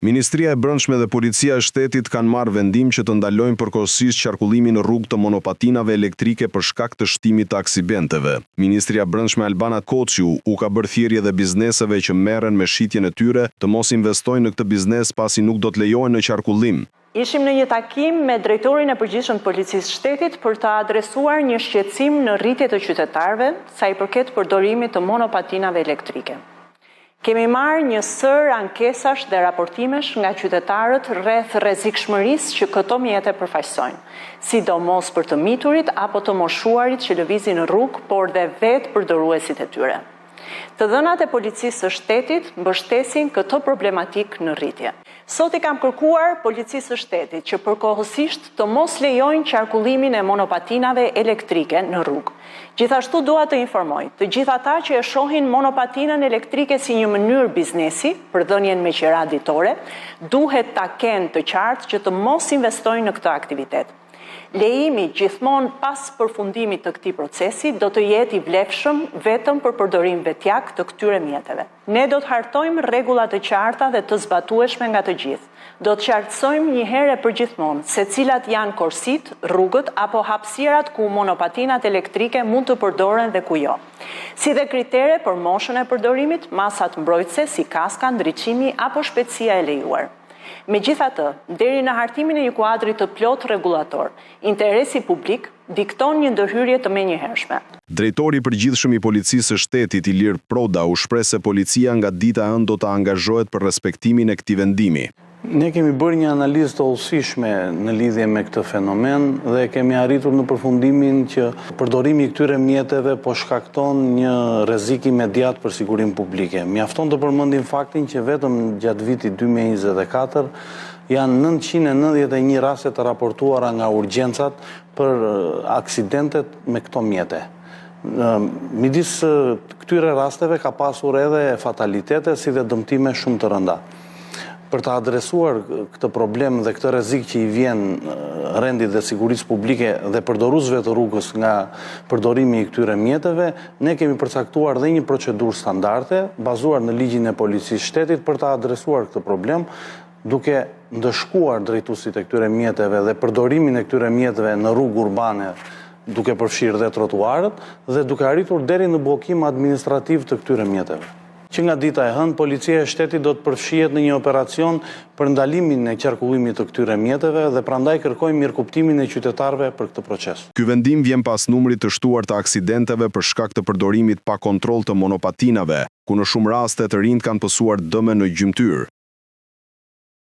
Ministria e Brendshme dhe Policia e Shtetit kanë marrë vendim që të ndalojnë përkohësisht qarkullimin në rrugë të monopatinave elektrike për shkak të shtimit të aksidenteve. Ministria e Brendshme Albana Kociu u ka bërë thirrje dhe bizneseve që merren me shitjen e tyre të mos investojnë në këtë biznes pasi nuk do të lejohen në qarkullim. Ishim në një takim me drejtorin e përgjithshëm të Policisë Shtetit për të adresuar një shqetësim në rritje të qytetarëve sa i përket përdorimit të monopatinave elektrike. Kemi marrë një sër ankesash dhe raportimesh nga qytetarët rreth rrezikshmërisë që këto mjete përfaqësojnë, sidomos për të miturit apo të moshuarit që lëvizin në rrugë, por dhe vetë përdoruesit e tyre. Të dhënat e Policisë së Shtetit mbështesin këtë problematik në rritje. Sot i kam kërkuar Policisë së Shtetit që përkohësisht të mos lejojnë qarkullimin e monopatinave elektrike në rrugë. Gjithashtu dua të informoj të gjithë ata që e shohin monopatinën elektrike si një mënyrë biznesi për dhënien me qira ditore, duhet ta kenë të qartë që të mos investojnë në këtë aktivitet. Lejimi gjithmonë pas përfundimit të këtij procesi do të jetë i vlefshëm vetëm për përdorim vetjak të këtyre mjeteve. Ne do të hartojmë rregulla të qarta dhe të zbatueshme nga të gjithë. Do të qartësojmë një herë për gjithmonë se cilat janë korsit, rrugët apo hapësirat ku monopatinat elektrike mund të përdoren dhe ku jo. Si dhe kritere për moshën e përdorimit, masat mbrojtëse si kaska, ndriçimi apo shpejtësia e lejuar. Megjithatë, deri në hartimin e një kuadri të plot rregullator, interesi publik dikton një ndërhyrje të menjëhershme. Drejtori i përgjithshëm i Policisë së Shtetit Ilir Proda u shpreh se policia nga dita e ëndë do të angazhohet për respektimin e këtij vendimi. Ne kemi bërë një analizë të hollësishme në lidhje me këtë fenomen dhe kemi arritur në përfundimin që përdorimi i këtyre mjeteve po shkakton një rrezik imediat për sigurinë publike. Mjafton të përmendim faktin që vetëm gjatë vitit 2024 janë 991 raste të raportuara nga urgjencat për aksidentet me këto mjete. Midis këtyre rasteve ka pasur edhe fatalitete si dhe dëmtime shumë të rënda. Për të adresuar këtë problem dhe këtë rrezik që i vjen rendit dhe sigurisë publike dhe përdoruesve të rrugës nga përdorimi i këtyre mjeteve, ne kemi përcaktuar dhe një procedurë standarde bazuar në ligjin e Policisë së Shtetit për të adresuar këtë problem, duke ndëshkuar drejtuesit e këtyre mjeteve dhe përdorimin e këtyre mjeteve në rrugë urbane, duke përfshirë dhe trotuarët dhe duke arritur deri në bllokim administrativ të këtyre mjeteve. Që nga dita e hënë, Policia e Shtetit do të përfshihet në një operacion për ndalimin e qarkullimit të këtyre mjeteve dhe prandaj kërkojmë mirëkuptimin e qytetarëve për këtë proces. Ky vendim vjen pas numrit të shtuar të aksidenteve për shkak të përdorimit pa kontroll të monopatinave, ku në shumë raste të rinjt kanë pësuar dëme në gjymtyr.